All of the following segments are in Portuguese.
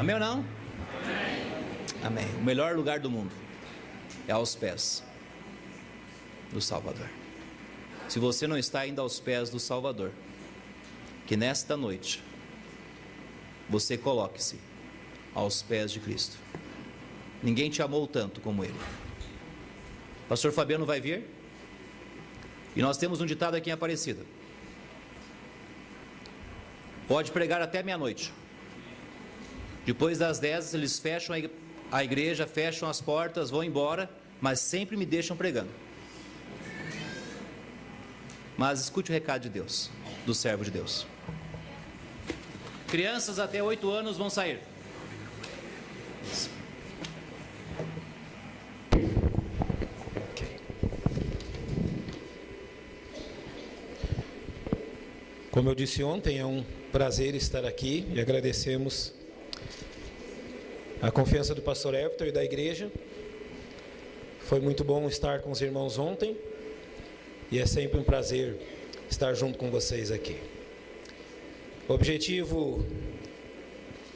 Amém ou não? Amém. O melhor lugar do mundo é aos pés do Salvador. Se você não está ainda aos pés do Salvador, que nesta noite você coloque-se aos pés de Cristo. Ninguém te amou tanto como Ele. Pastor Fabiano vai vir, e nós temos um ditado aqui em Aparecida: pode pregar até meia-noite. Depois das 10 eles fecham a igreja, fecham as portas, vão embora, mas sempre me deixam pregando. Mas escute o recado de Deus, do servo de Deus. Crianças até 8 anos vão sair. Como eu disse ontem, é um prazer estar aqui e agradecemos a confiança do pastor Everton e da igreja. Foi muito bom estar com os irmãos ontem e é sempre um prazer estar junto com vocês aqui. O objetivo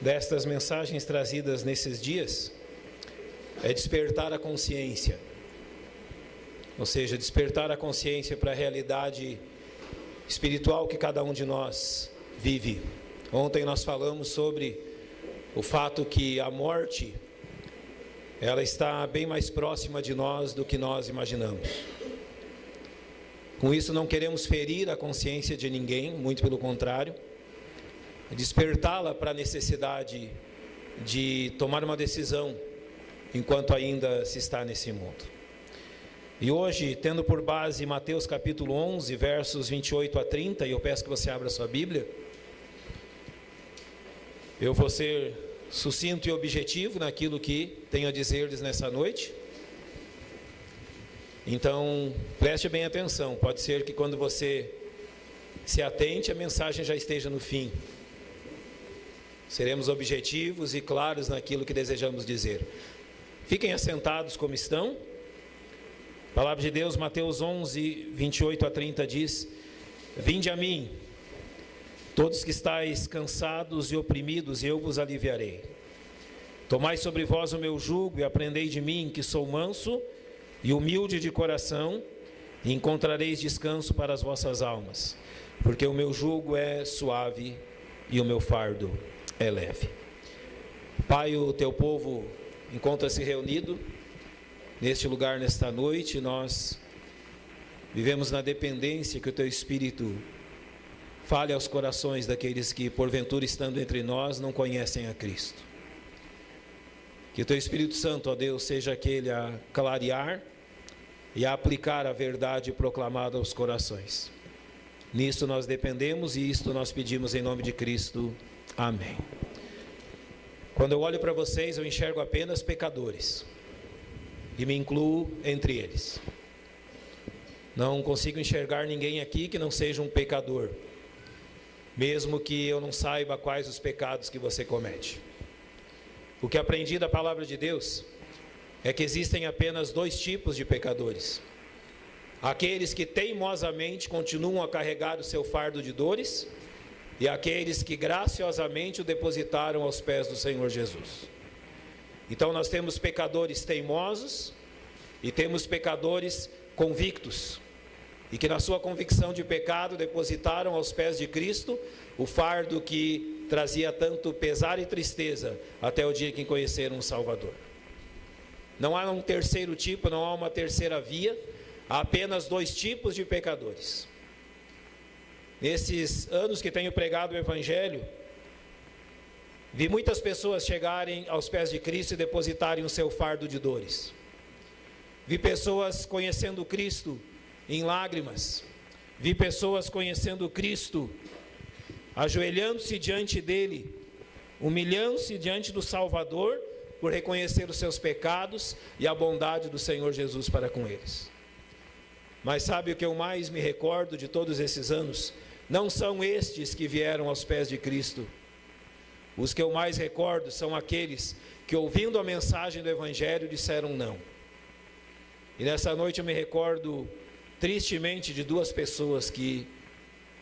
destas mensagens trazidas nesses dias é despertar a consciência, ou seja, despertar a consciência para a realidade espiritual que cada um de nós vive. Ontem nós falamos sobre o fato que a morte, ela está bem mais próxima de nós do que nós imaginamos. Com isso não queremos ferir a consciência de ninguém, muito pelo contrário, despertá-la para a necessidade de tomar uma decisão enquanto ainda se está nesse mundo. E hoje, tendo por base Mateus capítulo 11, versos 28 a 30, e eu peço que você abra sua Bíblia, eu vou ser sucinto e objetivo naquilo que tenho a dizer-lhes nessa noite. Então, preste bem atenção, pode ser que quando você se atente, a mensagem já esteja no fim. Seremos objetivos e claros naquilo que desejamos dizer. Fiquem assentados como estão. A palavra de Deus, Mateus 11, 28 a 30 diz: Vinde a mim, todos que estáis cansados e oprimidos, e eu vos aliviarei. Tomai sobre vós o meu jugo e aprendei de mim, que sou manso e humilde de coração, e encontrareis descanso para as vossas almas, porque o meu jugo é suave e o meu fardo é leve. Pai, o teu povo encontra-se reunido neste lugar, nesta noite. Nós vivemos na dependência que o teu Espírito fale aos corações daqueles que, porventura, estando entre nós, não conhecem a Cristo. Que o teu Espírito Santo, ó Deus, seja aquele a clarear e a aplicar a verdade proclamada aos corações. Nisto nós dependemos e isto nós pedimos em nome de Cristo. Amém. Quando eu olho para vocês, eu enxergo apenas pecadores. E me incluo entre eles. Não consigo enxergar ninguém aqui que não seja um pecador, mesmo que eu não saiba quais os pecados que você comete. O que aprendi da palavra de Deus é que existem apenas dois tipos de pecadores: aqueles que teimosamente continuam a carregar o seu fardo de dores, e aqueles que graciosamente o depositaram aos pés do Senhor Jesus. Então nós temos pecadores teimosos e temos pecadores convictos, e que na sua convicção de pecado depositaram aos pés de Cristo o fardo que trazia tanto pesar e tristeza até o dia que conheceram o Salvador. Não há um terceiro tipo, não há uma terceira via, há apenas dois tipos de pecadores. Nesses anos que tenho pregado o Evangelho, vi muitas pessoas chegarem aos pés de Cristo e depositarem o seu fardo de dores. Vi pessoas conhecendo Cristo em lágrimas. Vi pessoas conhecendo Cristo, ajoelhando-se diante dele, humilhando-se diante do Salvador, por reconhecer os seus pecados e a bondade do Senhor Jesus para com eles. Mas sabe o que eu mais me recordo de todos esses anos? Não são estes que vieram aos pés de Cristo. Os que eu mais recordo são aqueles que, ouvindo a mensagem do Evangelho, disseram não. E nessa noite eu me recordo tristemente de duas pessoas que,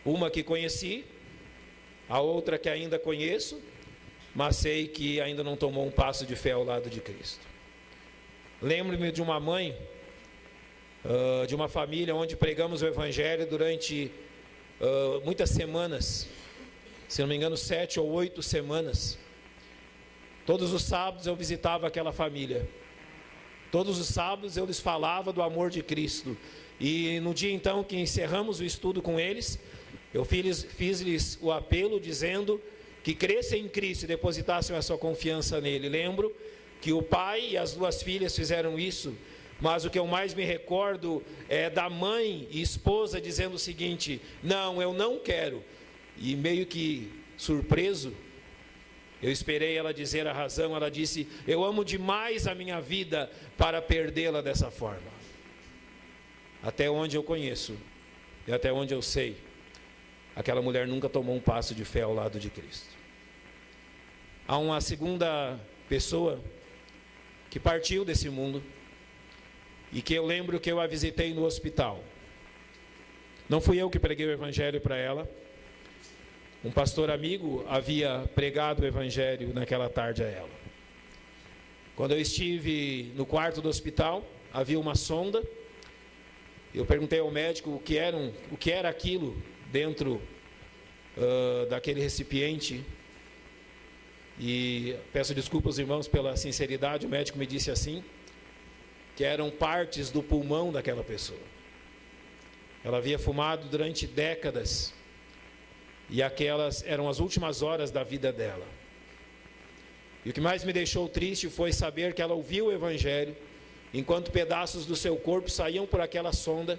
uma que conheci, a outra que ainda conheço, mas sei que ainda não tomou um passo de fé ao lado de Cristo. Lembro-me de uma mãe, de uma família onde pregamos o Evangelho durante muitas semanas, se não me engano 7 ou 8 semanas. Todos os sábados eu visitava aquela família. Todos os sábados eu lhes falava do amor de Cristo. E no dia então que encerramos o estudo com eles, eu fiz-lhes o apelo dizendo que crescem em Cristo e depositassem a sua confiança nele. Lembro que o pai e as duas filhas fizeram isso, mas o que eu mais me recordo é da mãe e esposa dizendo o seguinte: não, eu não quero. E meio que surpreso, eu esperei ela dizer a razão. Ela disse: eu amo demais a minha vida para perdê-la dessa forma. Até onde eu conheço e até onde eu sei, aquela mulher nunca tomou um passo de fé ao lado de Cristo. Há uma segunda pessoa que partiu desse mundo e que eu lembro que eu a visitei no hospital. Não fui eu que preguei o evangelho para ela. Um pastor amigo havia pregado o evangelho naquela tarde a ela. Quando eu estive no quarto do hospital, havia uma sonda. Eu perguntei ao médico o que era aquilo dentro daquele recipiente. E peço desculpas aos irmãos pela sinceridade, o médico me disse assim, que eram partes do pulmão daquela pessoa. Ela havia fumado durante décadas, e aquelas eram as últimas horas da vida dela. E o que mais me deixou triste foi saber que ela ouviu o evangelho, enquanto pedaços do seu corpo saíam por aquela sonda,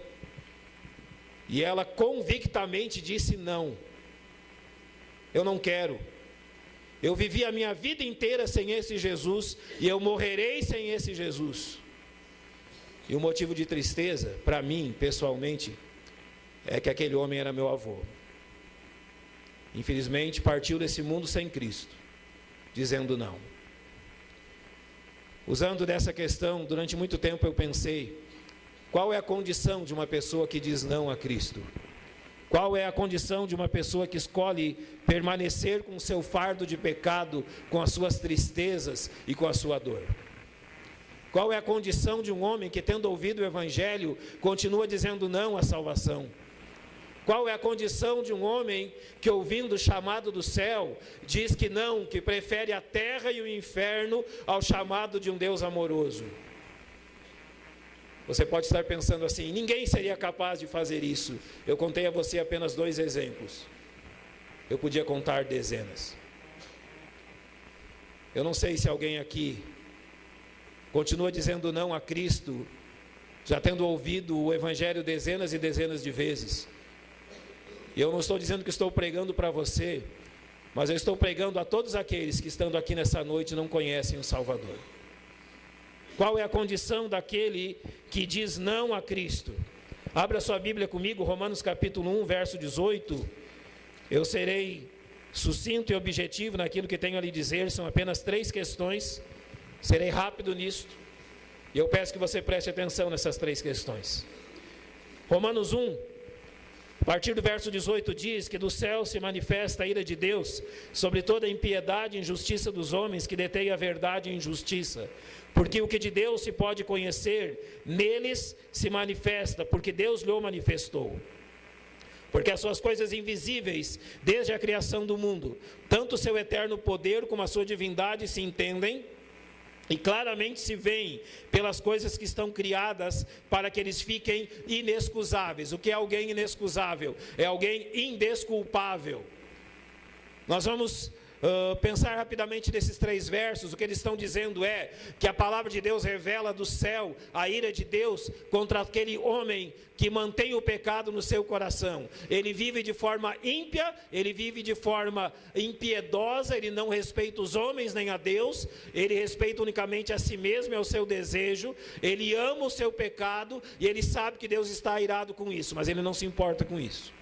e ela convictamente disse: não, eu não quero. Eu vivi a minha vida inteira sem esse Jesus, e eu morrerei sem esse Jesus. E o motivo de tristeza, para mim, pessoalmente, é que aquele homem era meu avô. Infelizmente, partiu desse mundo sem Cristo, dizendo não. Usando dessa questão, durante muito tempo eu pensei, qual é a condição de uma pessoa que diz não a Cristo? Qual é a condição de uma pessoa que escolhe permanecer com o seu fardo de pecado, com as suas tristezas e com a sua dor? Qual é a condição de um homem que, tendo ouvido o evangelho, continua dizendo não à salvação? Qual é a condição de um homem que, ouvindo o chamado do céu, diz que não, que prefere a terra e o inferno ao chamado de um Deus amoroso? Você pode estar pensando assim: ninguém seria capaz de fazer isso. Eu contei a você apenas 2 exemplos. Eu podia contar dezenas. Eu não sei se alguém aqui continua dizendo não a Cristo, já tendo ouvido o evangelho dezenas e dezenas de vezes. E eu não estou dizendo que estou pregando para você, mas eu estou pregando a todos aqueles que, estando aqui nessa noite, não conhecem o Salvador. Qual é a condição daquele que diz não a Cristo? Abra sua Bíblia comigo, Romanos capítulo 1, verso 18. Eu serei sucinto e objetivo naquilo que tenho a lhe dizer, são apenas 3 questões. Serei rápido nisto. E eu peço que você preste atenção nessas 3 questões. Romanos 1, a partir do verso 18 diz que do céu se manifesta a ira de Deus sobre toda a impiedade e injustiça dos homens que detêm a verdade e injustiça. Porque o que de Deus se pode conhecer, neles se manifesta, porque Deus lhe o manifestou. Porque as suas coisas invisíveis, desde a criação do mundo, tanto o seu eterno poder como a sua divindade se entendem, e claramente se veem pelas coisas que estão criadas para que eles fiquem inexcusáveis. O que é alguém inexcusável? É alguém indesculpável. Nós vamos pensar rapidamente nesses 3 versos. O que eles estão dizendo é que a palavra de Deus revela do céu a ira de Deus contra aquele homem que mantém o pecado no seu coração. Ele vive de forma ímpia, ele vive de forma impiedosa, ele não respeita os homens nem a Deus, ele respeita unicamente a si mesmo e ao seu desejo, ele ama o seu pecado e ele sabe que Deus está irado com isso, mas ele não se importa com isso.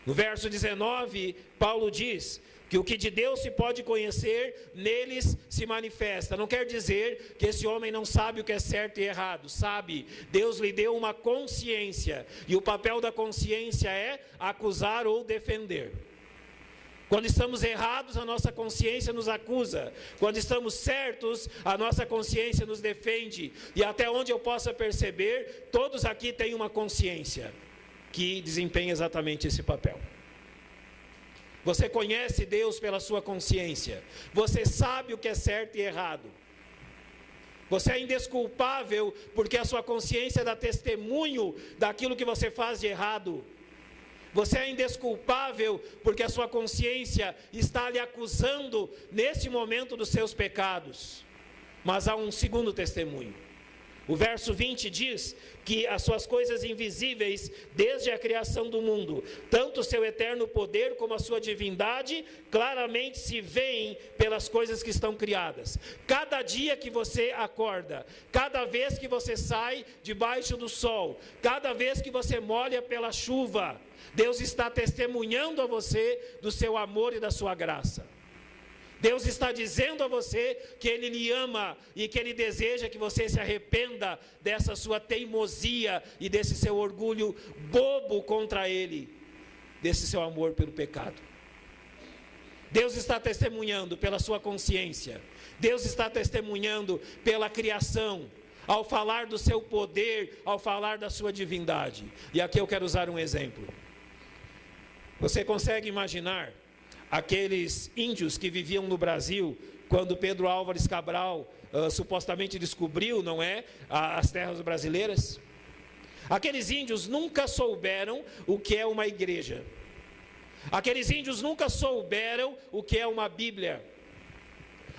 No verso 19, Paulo diz que o que de Deus se pode conhecer, neles se manifesta. Não quer dizer que esse homem não sabe o que é certo e errado. Sabe, Deus lhe deu uma consciência, e o papel da consciência é acusar ou defender. Quando estamos errados, a nossa consciência nos acusa. Quando estamos certos, a nossa consciência nos defende. E até onde eu possa perceber, todos aqui têm uma consciência que desempenha exatamente esse papel. Você conhece Deus pela sua consciência. Você sabe o que é certo e errado. Você é indesculpável porque a sua consciência dá testemunho daquilo que você faz de errado. Você é indesculpável porque a sua consciência está lhe acusando neste momento dos seus pecados. Mas há um segundo testemunho. O verso 20 diz que as suas coisas invisíveis, desde a criação do mundo, tanto o seu eterno poder como a sua divindade, claramente se veem pelas coisas que estão criadas. Cada dia que você acorda, cada vez que você sai debaixo do sol, cada vez que você molha pela chuva, Deus está testemunhando a você do seu amor e da sua graça. Deus está dizendo a você que Ele lhe ama e que Ele deseja que você se arrependa dessa sua teimosia e desse seu orgulho bobo contra Ele, desse seu amor pelo pecado. Deus está testemunhando pela sua consciência, Deus está testemunhando pela criação, ao falar do seu poder, ao falar da sua divindade. E aqui eu quero usar um exemplo. Você consegue imaginar aqueles índios que viviam no Brasil, quando Pedro Álvares Cabral supostamente descobriu, não é, as terras brasileiras? Aqueles índios nunca souberam o que é uma igreja. Aqueles índios nunca souberam o que é uma Bíblia.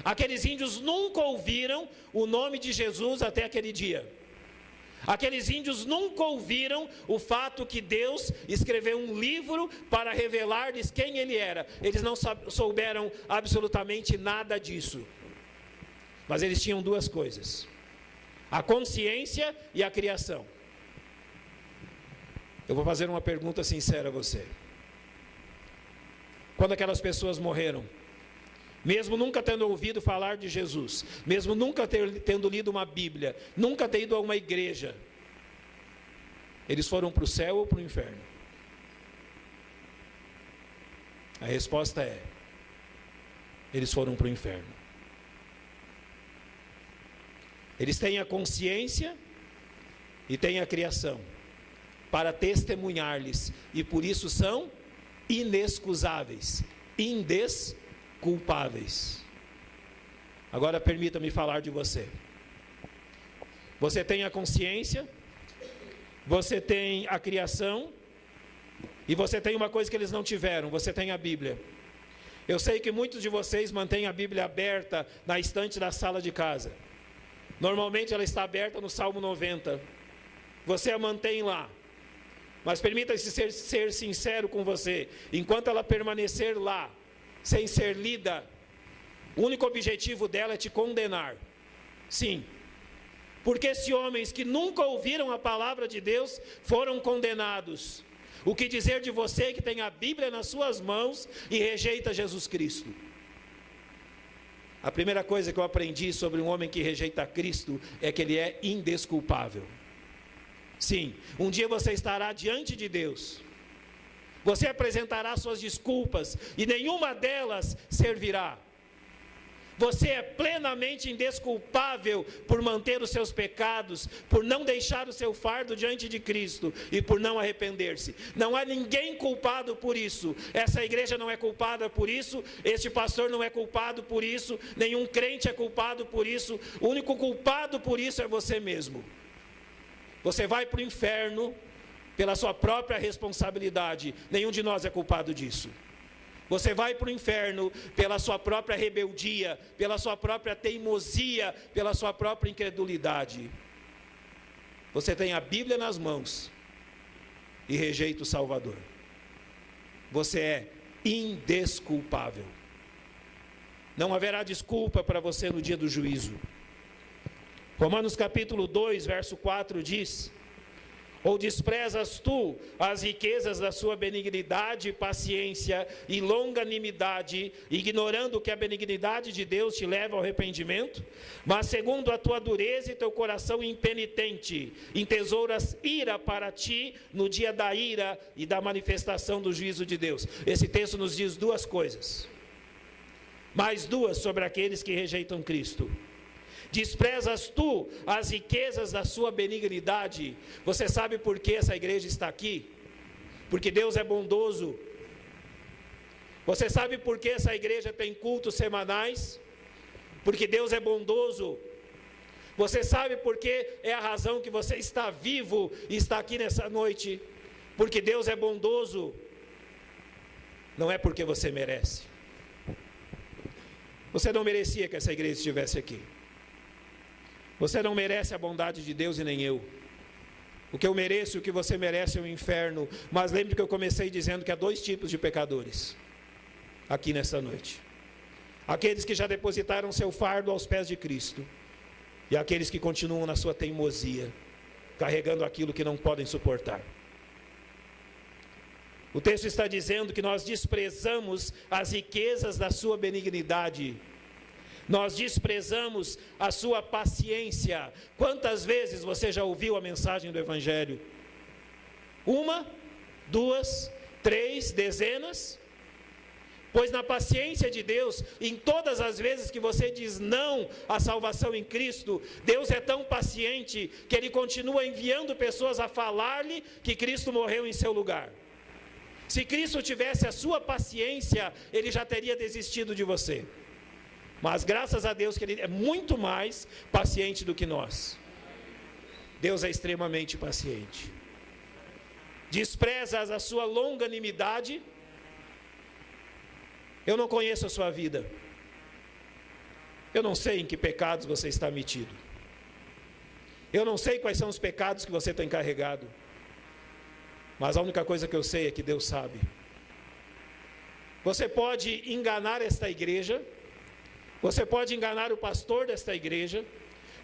Aqueles índios nunca ouviram o nome de Jesus até aquele dia. Aqueles índios nunca ouviram o fato que Deus escreveu um livro para revelar-lhes quem Ele era. Eles não souberam absolutamente nada disso. Mas eles tinham duas coisas: a consciência e a criação. Eu vou fazer uma pergunta sincera a você. Quando aquelas pessoas morreram, mesmo nunca tendo ouvido falar de Jesus, mesmo nunca tendo lido uma Bíblia, nunca ter ido a uma igreja, eles foram para o céu ou para o inferno? A resposta é: eles foram para o inferno. Eles têm a consciência e têm a criação para testemunhar-lhes, e por isso são inexcusáveis, culpáveis. Agora permita-me falar de você. Você tem a consciência, você tem a criação, e você tem uma coisa que eles não tiveram: você tem a Bíblia. Eu sei que muitos de vocês mantêm a Bíblia aberta na estante da sala de casa. Normalmente ela está aberta no Salmo 90. Você a mantém lá. Mas permita-se ser sincero com você: enquanto ela permanecer lá, sem ser lida, o único objetivo dela é te condenar. Sim, porque se homens que nunca ouviram a palavra de Deus foram condenados, o que dizer de você que tem a Bíblia nas suas mãos e rejeita Jesus Cristo? A primeira coisa que eu aprendi sobre um homem que rejeita Cristo é que ele é indesculpável. Sim, um dia você estará diante de Deus, você apresentará suas desculpas e nenhuma delas servirá. Você é plenamente indesculpável por manter os seus pecados, por não deixar o seu fardo diante de Cristo e por não arrepender-se. Não há ninguém culpado por isso. Essa igreja não é culpada por isso, este pastor não é culpado por isso, nenhum crente é culpado por isso. O único culpado por isso é você mesmo. Você vai para o inferno pela sua própria responsabilidade. Nenhum de nós é culpado disso. Você vai para o inferno pela sua própria rebeldia, pela sua própria teimosia, pela sua própria incredulidade. Você tem a Bíblia nas mãos e rejeita o Salvador. Você é indesculpável. Não haverá desculpa para você no dia do juízo. Romanos capítulo 2, verso 4 diz: ou desprezas tu as riquezas da sua benignidade, paciência e longanimidade, ignorando que a benignidade de Deus te leva ao arrependimento? Mas segundo a tua dureza e teu coração impenitente, entesouras ira para ti no dia da ira e da manifestação do juízo de Deus. Esse texto nos diz duas coisas, mais duas sobre aqueles que rejeitam Cristo. Desprezas tu as riquezas da sua benignidade. Você sabe por que essa igreja está aqui? Porque Deus é bondoso. Você sabe por que essa igreja tem cultos semanais? Porque Deus é bondoso. Você sabe por que é a razão que você está vivo e está aqui nessa noite? Porque Deus é bondoso. Não é porque você merece. Você não merecia que essa igreja estivesse aqui. Você não merece a bondade de Deus e nem eu. O que eu mereço e o que você merece é o inferno. Mas lembre que eu comecei dizendo que há dois tipos de pecadores aqui nessa noite: aqueles que já depositaram seu fardo aos pés de Cristo, e aqueles que continuam na sua teimosia, carregando aquilo que não podem suportar. O texto está dizendo que nós desprezamos as riquezas da sua benignidade, nós desprezamos a sua paciência. Quantas vezes você já ouviu a mensagem do Evangelho? 1, 2, 3, dezenas? Pois na paciência de Deus, em todas as vezes que você diz não à salvação em Cristo, Deus é tão paciente que Ele continua enviando pessoas a falar-lhe que Cristo morreu em seu lugar. Se Cristo tivesse a sua paciência, Ele já teria desistido de você. Mas graças a Deus que Ele é muito mais paciente do que nós. Deus é extremamente paciente. Desprezas a sua longanimidade. Eu não conheço a sua vida. Eu não sei em que pecados você está metido. Eu não sei quais são os pecados que você tem carregado. Mas a única coisa que eu sei é que Deus sabe. Você pode enganar esta igreja. Você pode enganar o pastor desta igreja.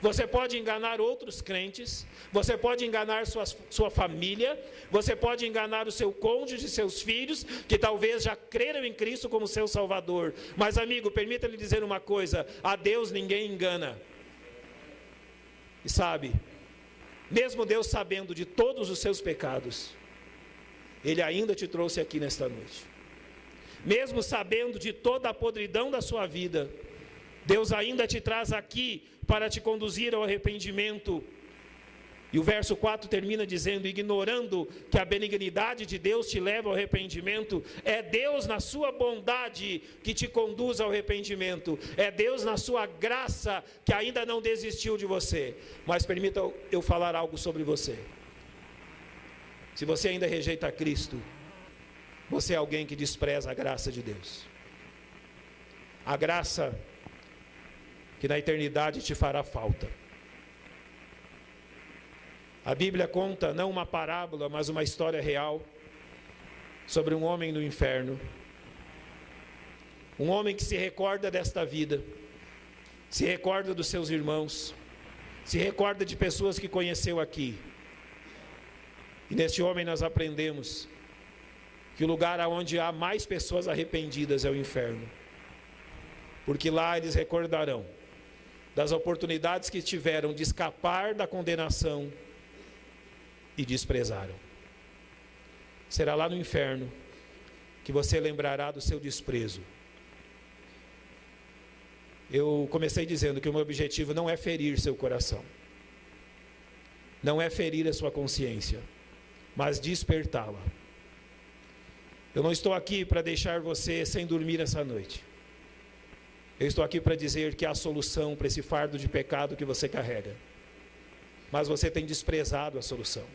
Você pode enganar outros crentes. Você pode enganar sua família. Você pode enganar o seu cônjuge, seus filhos, que talvez já creram em Cristo como seu Salvador. Mas, amigo, permita-lhe dizer uma coisa: a Deus ninguém engana. E sabe, mesmo Deus sabendo de todos os seus pecados, Ele ainda te trouxe aqui nesta noite. Mesmo sabendo de toda a podridão da sua vida, Deus ainda te traz aqui para te conduzir ao arrependimento. E o verso 4 termina dizendo: ignorando que a benignidade de Deus te leva ao arrependimento. É Deus na sua bondade que te conduz ao arrependimento. É Deus na sua graça que ainda não desistiu de você. Mas permita eu falar algo sobre você. Se você ainda rejeita Cristo, você é alguém que despreza a graça de Deus. A graça que na eternidade te fará falta. A Bíblia conta não uma parábola, mas uma história real sobre um homem no inferno. Um homem que se recorda desta vida, se recorda dos seus irmãos, se recorda de pessoas que conheceu aqui. E neste homem nós aprendemos que o lugar onde há mais pessoas arrependidas é o inferno. Porque lá eles recordarão das oportunidades que tiveram de escapar da condenação e desprezaram. Será lá no inferno que você lembrará do seu desprezo. Eu comecei dizendo que o meu objetivo não é ferir seu coração, não é ferir a sua consciência, mas despertá-la. Eu não estou aqui para deixar você sem dormir essa noite. Eu estou aqui para dizer que há solução para esse fardo de pecado que você carrega. Mas você tem desprezado a solução.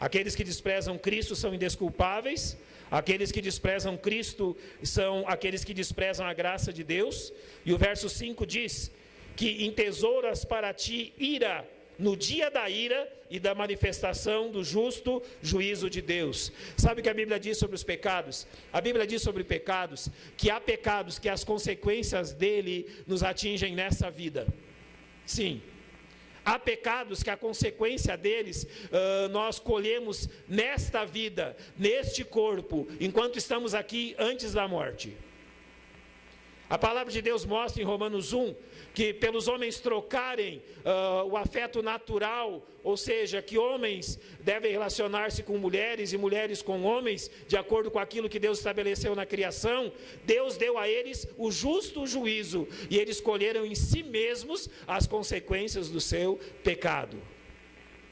Aqueles que desprezam Cristo são indesculpáveis. Aqueles que desprezam Cristo são aqueles que desprezam a graça de Deus. E o verso 5 diz que entesouras para ti ira no dia da ira e da manifestação do justo juízo de Deus. Sabe o que a Bíblia diz sobre os pecados? A Bíblia diz sobre pecados que há pecados que as consequências dele nos atingem nessa vida. Sim. Há pecados que a consequência deles nós colhemos nesta vida, neste corpo, enquanto estamos aqui antes da morte. A palavra de Deus mostra em Romanos 1 que pelos homens trocarem o afeto natural, ou seja, que homens devem relacionar-se com mulheres e mulheres com homens, de acordo com aquilo que Deus estabeleceu na criação, Deus deu a eles o justo juízo, e eles colheram em si mesmos as consequências do seu pecado.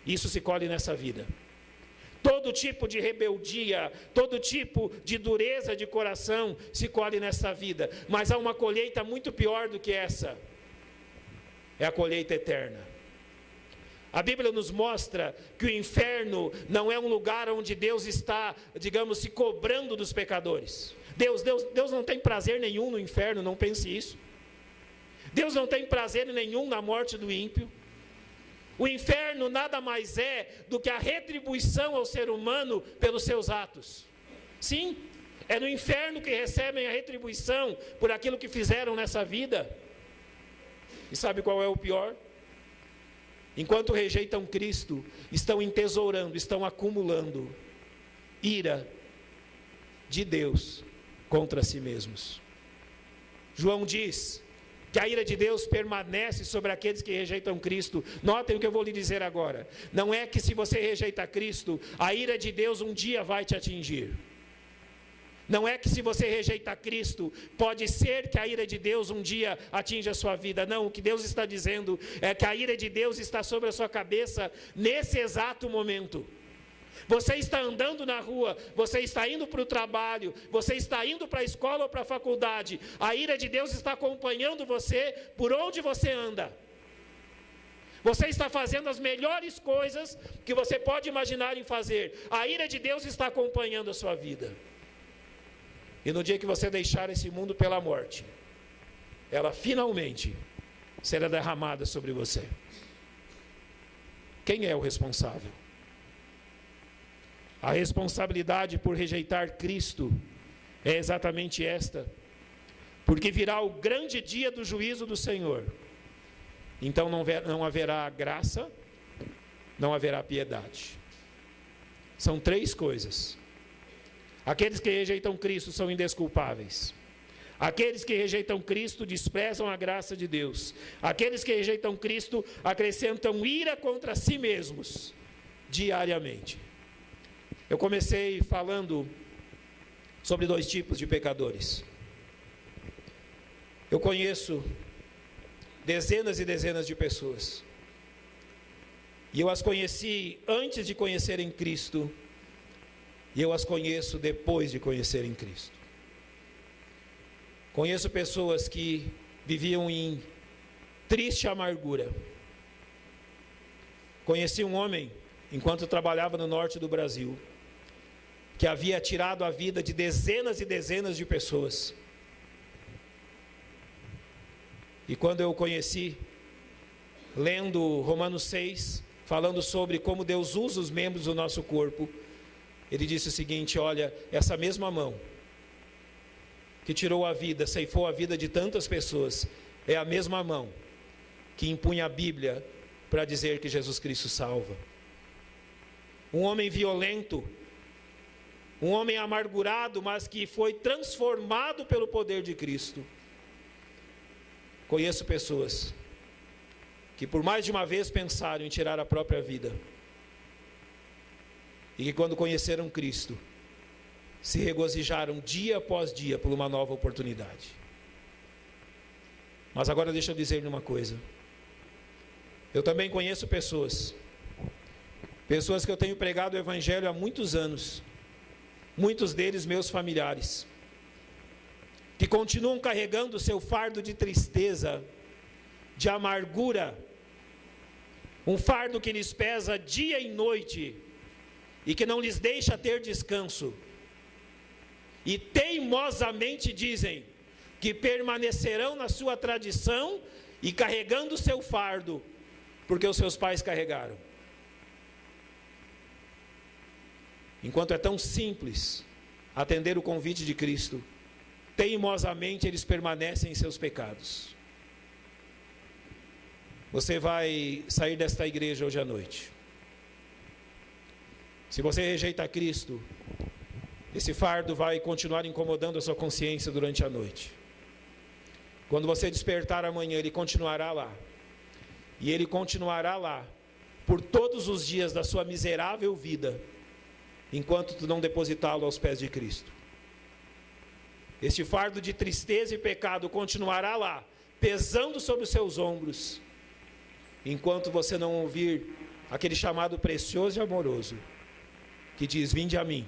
Isso se colhe nessa vida. Todo tipo de rebeldia, todo tipo de dureza de coração se colhe nessa vida. Mas há uma colheita muito pior do que essa. É a colheita eterna. A Bíblia nos mostra que o inferno não é um lugar onde Deus está, digamos, se cobrando dos pecadores. Deus não tem prazer nenhum no inferno, não pense isso. Deus não tem prazer nenhum na morte do ímpio. O inferno nada mais é do que a retribuição ao ser humano pelos seus atos. Sim, é no inferno que recebem a retribuição por aquilo que fizeram nessa vida. E sabe qual é o pior? Enquanto rejeitam Cristo, estão entesourando, estão acumulando ira de Deus contra si mesmos. João diz que a ira de Deus permanece sobre aqueles que rejeitam Cristo. Notem o que eu vou lhe dizer agora. Não é que se você rejeita Cristo, a ira de Deus um dia vai te atingir. Não é que se você rejeita Cristo, pode ser que a ira de Deus um dia atinja a sua vida. Não, o que Deus está dizendo é que a ira de Deus está sobre a sua cabeça nesse exato momento. Você está andando na rua, você está indo para o trabalho, você está indo para a escola ou para a faculdade. A ira de Deus está acompanhando você por onde você anda. Você está fazendo as melhores coisas que você pode imaginar em fazer. A ira de Deus está acompanhando a sua vida. E no dia que você deixar esse mundo pela morte, ela finalmente será derramada sobre você. Quem é o responsável? A responsabilidade por rejeitar Cristo é exatamente esta. Porque virá o grande dia do juízo do Senhor. Então não haverá graça, não haverá piedade. São três coisas. Aqueles que rejeitam Cristo são indesculpáveis. Aqueles que rejeitam Cristo desprezam a graça de Deus. Aqueles que rejeitam Cristo acrescentam ira contra si mesmos diariamente. Eu comecei falando sobre dois tipos de pecadores. Eu conheço dezenas e dezenas de pessoas. E eu as conheci antes de conhecerem Cristo. E eu as conheço depois de conhecerem Cristo. Conheço pessoas que viviam em triste amargura. Conheci um homem, enquanto trabalhava no norte do Brasil, que havia tirado a vida de dezenas e dezenas de pessoas. E quando eu o conheci, lendo Romanos 6, falando sobre como Deus usa os membros do nosso corpo, ele disse o seguinte: olha, essa mesma mão que tirou a vida, ceifou a vida de tantas pessoas, é a mesma mão que impunha a Bíblia para dizer que Jesus Cristo salva. Um homem violento, um homem amargurado, mas que foi transformado pelo poder de Cristo. Conheço pessoas que por mais de uma vez pensaram em tirar a própria vida, e que quando conheceram Cristo, se regozijaram dia após dia por uma nova oportunidade. Mas agora deixa eu dizer-lhe uma coisa. Eu também conheço pessoas que eu tenho pregado o Evangelho há muitos anos, muitos deles meus familiares, que continuam carregando o seu fardo de tristeza, de amargura, um fardo que lhes pesa dia e noite, e que não lhes deixa ter descanso, e teimosamente dizem que permanecerão na sua tradição e carregando o seu fardo, porque os seus pais carregaram. Enquanto é tão simples atender o convite de Cristo, teimosamente eles permanecem em seus pecados. Você vai sair desta igreja hoje à noite. Se você rejeita Cristo, esse fardo vai continuar incomodando a sua consciência durante a noite. Quando você despertar amanhã, ele continuará lá. E ele continuará lá por todos os dias da sua miserável vida, enquanto tu não depositá-lo aos pés de Cristo. Este fardo de tristeza e pecado continuará lá, pesando sobre os seus ombros, enquanto você não ouvir aquele chamado precioso e amoroso, que diz: vinde a mim,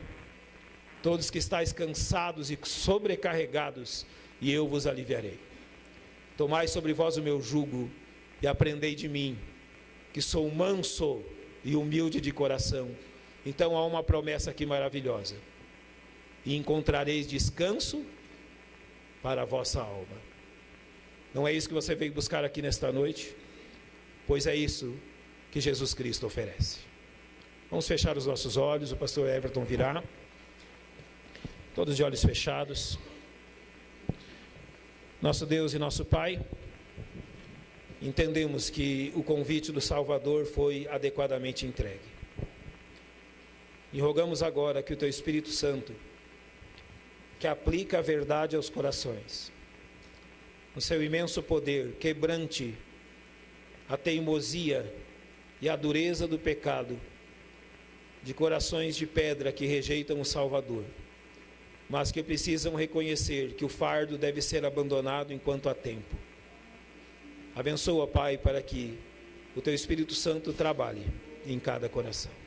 todos que estáis cansados e sobrecarregados, e eu vos aliviarei. Tomai sobre vós o meu jugo, e aprendei de mim, que sou manso e humilde de coração. Então há uma promessa aqui maravilhosa: e encontrareis descanso para a vossa alma. Não é isso que você veio buscar aqui nesta noite? Pois é isso que Jesus Cristo oferece. Vamos fechar os nossos olhos, o pastor Everton virá. Todos de olhos fechados. Nosso Deus e nosso Pai, entendemos que o convite do Salvador foi adequadamente entregue. E rogamos agora que o Teu Espírito Santo, que aplica a verdade aos corações, no seu imenso poder, quebrante a teimosia e a dureza do pecado, de corações de pedra que rejeitam o Salvador, mas que precisam reconhecer que o fardo deve ser abandonado enquanto há tempo. Abençoa, Pai, para que o Teu Espírito Santo trabalhe em cada coração.